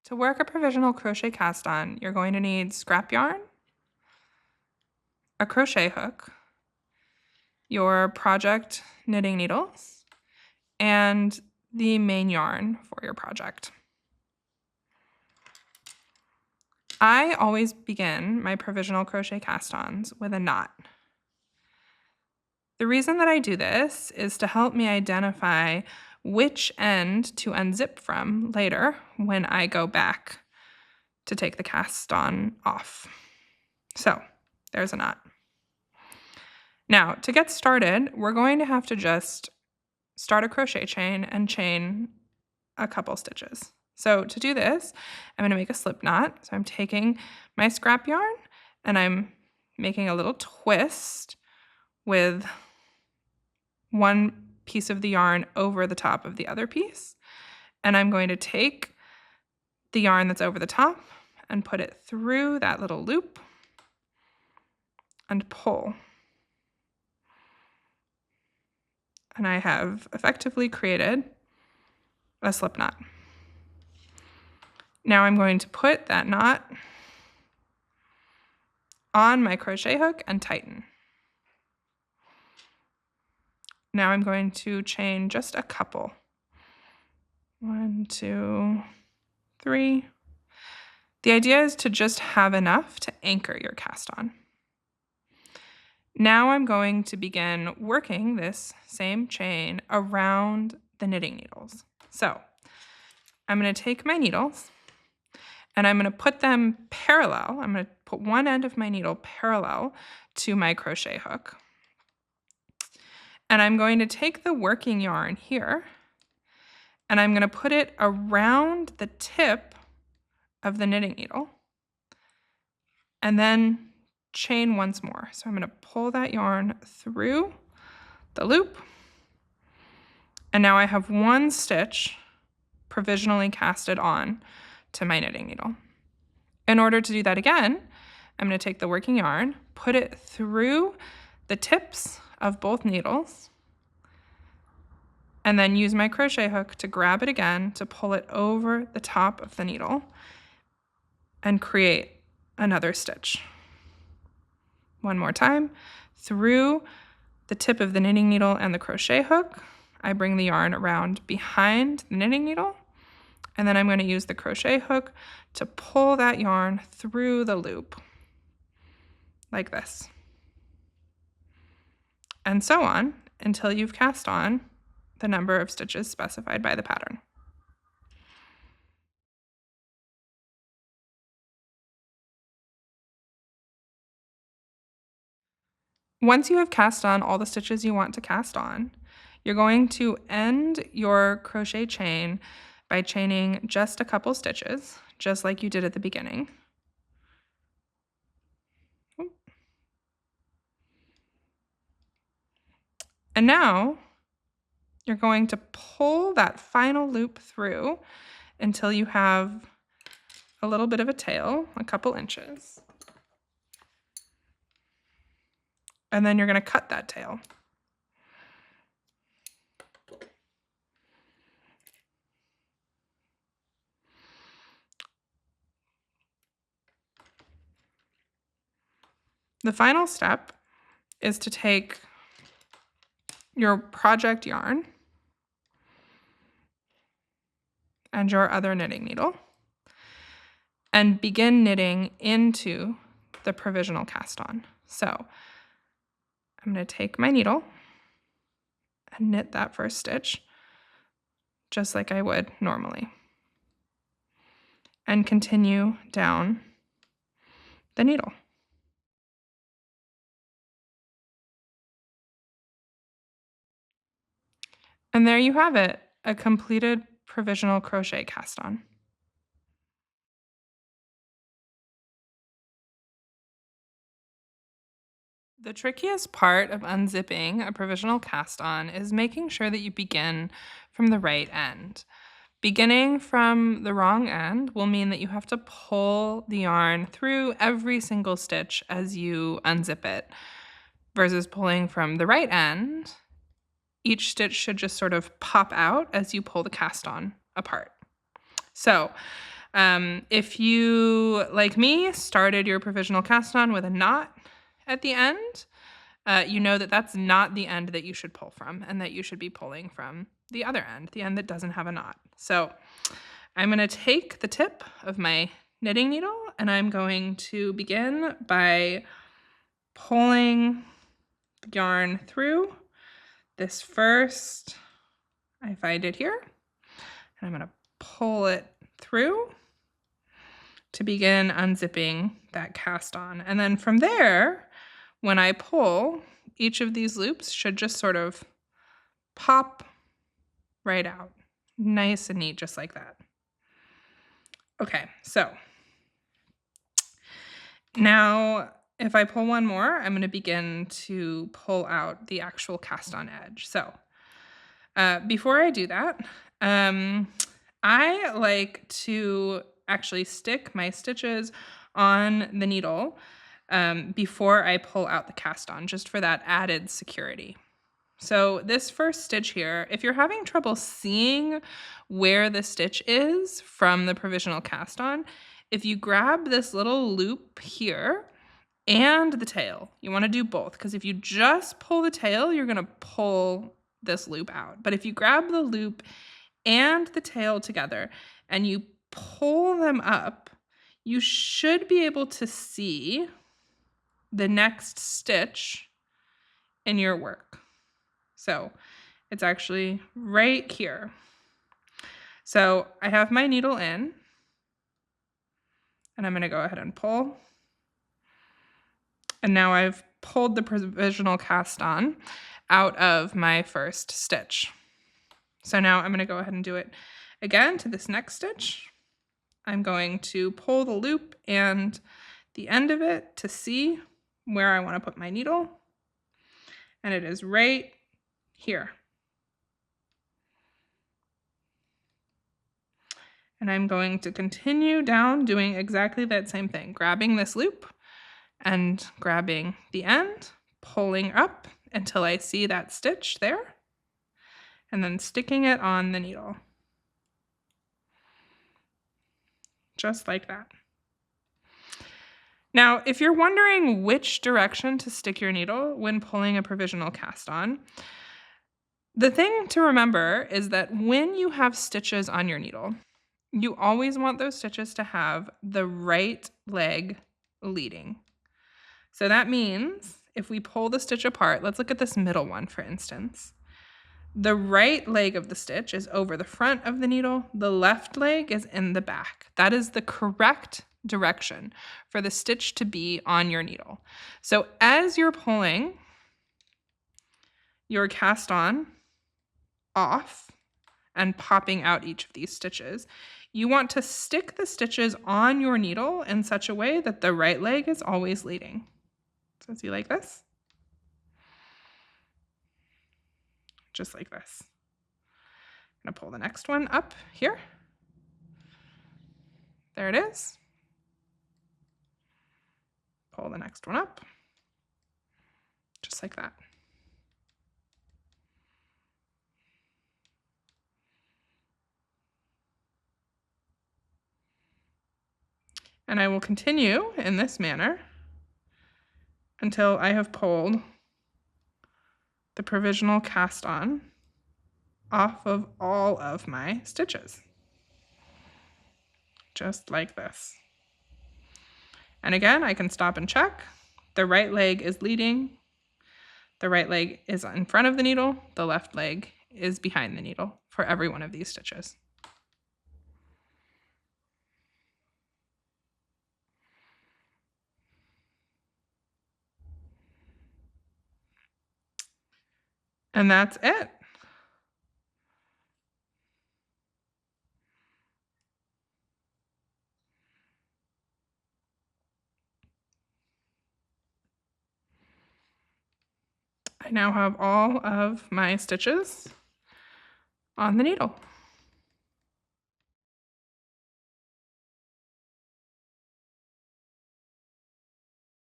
To work a provisional crochet cast on, you're going to need scrap yarn, a crochet hook, your project knitting needles, and the main yarn for your project. I always begin my provisional crochet cast-ons with a knot. The reason that I do this is to help me identify which end to unzip from later when I go back to take the cast on off. So there's a knot. Now, to get started, we're going to have to just start a crochet chain and chain a couple stitches. So to do this, I'm going to make a slip knot. So I'm taking my scrap yarn and I'm making a little twist with one piece of the yarn over the top of the other piece. And I'm going to take the yarn that's over the top and put it through that little loop and pull. And I have effectively created a slip knot. Now I'm going to put that knot on my crochet hook and tighten. Now I'm going to chain just a couple. 1, 2, 3. The idea is to just have enough to anchor your cast on. Now I'm going to begin working this same chain around the knitting needles. So I'm going to take my needles and I'm going to put them parallel. I'm going to put one end of my needle parallel to my crochet hook. And I'm going to take the working yarn here and I'm going to put it around the tip of the knitting needle and then chain once more. So I'm going to pull that yarn through the loop. And now I have one stitch provisionally casted on to my knitting needle. In order to do that again, I'm going to take the working yarn, put it through the tips of both needles, and then use my crochet hook to grab it again to pull it over the top of the needle and create another stitch. One more time, through the tip of the knitting needle and the crochet hook, I bring the yarn around behind the knitting needle, and then I'm going to use the crochet hook to pull that yarn through the loop, like this. And so on until you've cast on the number of stitches specified by the pattern. Once you have cast on all the stitches you want to cast on, you're going to end your crochet chain by chaining just a couple stitches, just like you did at the beginning. And now you're going to pull that final loop through until you have a little bit of a tail, a couple inches. And then you're going to cut that tail. The final step is to take your project yarn and your other knitting needle and begin knitting into the provisional cast on. So I'm going to take my needle and knit that first stitch just like I would normally and continue down the needle. And there you have it, a completed provisional crochet cast on. The trickiest part of unzipping a provisional cast on is making sure that you begin from the right end. Beginning from the wrong end will mean that you have to pull the yarn through every single stitch as you unzip it, versus pulling from the right end. Each stitch should just sort of pop out as you pull the cast on apart. So If you, like me, started your provisional cast on with a knot at the end, you know that that's not the end that you should pull from and that you should be pulling from the other end, the end that doesn't have a knot. So I'm going to take the tip of my knitting needle and I'm going to begin by pulling the yarn through this first, I find it here, and I'm going to pull it through to begin unzipping that cast on. And then from there, when I pull, each of these loops should just sort of pop right out. Nice and neat, just like that. Okay, so now if I pull one more, I'm going to begin to pull out the actual cast on edge. So before I do that, I like to actually stick my stitches on the needle before I pull out the cast on, just for that added security. So this first stitch here, if you're having trouble seeing where the stitch is from the provisional cast on, if you grab this little loop here and the tail, you want to do both, because if you just pull the tail, you're going to pull this loop out. But if you grab the loop and the tail together and you pull them up, you should be able to see the next stitch in your work. So it's actually right here. So I have my needle in, and I'm going to go ahead and pull. And now I've pulled the provisional cast on out of my first stitch. So now I'm going to go ahead and do it again to this next stitch. I'm going to pull the loop and the end of it to see where I want to put my needle. And it is right here. And I'm going to continue down doing exactly that same thing, grabbing this loop and grabbing the end, pulling up until I see that stitch there, and then sticking it on the needle. Just like that. Now, if you're wondering which direction to stick your needle when pulling a provisional cast on, the thing to remember is that when you have stitches on your needle, you always want those stitches to have the right leg leading. So that means if we pull the stitch apart, let's look at this middle one, for instance. The right leg of the stitch is over the front of the needle. The left leg is in the back. That is the correct direction for the stitch to be on your needle. So as you're pulling your cast on off and popping out each of these stitches, you want to stick the stitches on your needle in such a way that the right leg is always leading. So see, like this? Just like this. I'm going to pull the next one up here. There it is. Pull the next one up. Just like that. And I will continue in this manner until I have pulled the provisional cast on off of all of my stitches. Just like this. And again, I can stop and check. The right leg is leading. The right leg is in front of the needle. The left leg is behind the needle for every one of these stitches. And that's it. I now have all of my stitches on the needle.